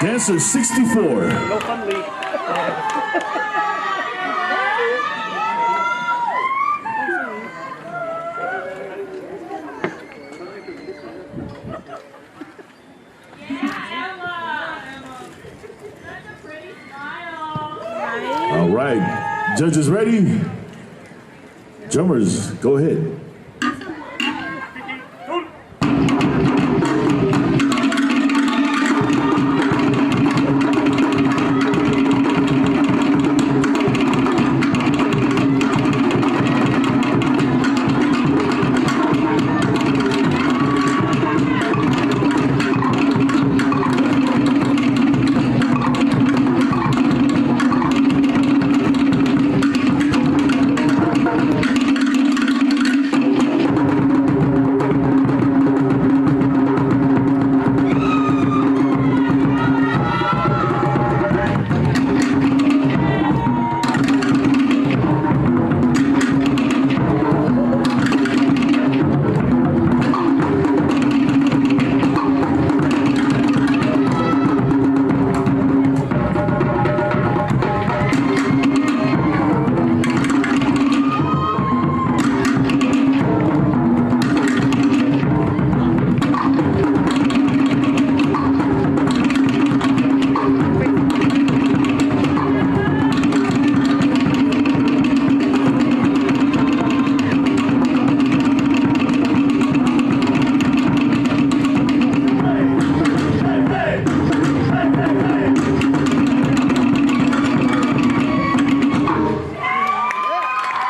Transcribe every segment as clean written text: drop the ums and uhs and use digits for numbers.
Dancer 64. No fun league. All right, judges ready? Drummers, go ahead.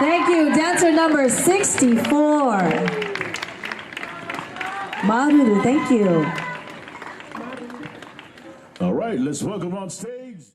Thank you, dancer number 64. Maruru, thank you. All right, let's welcome on stage.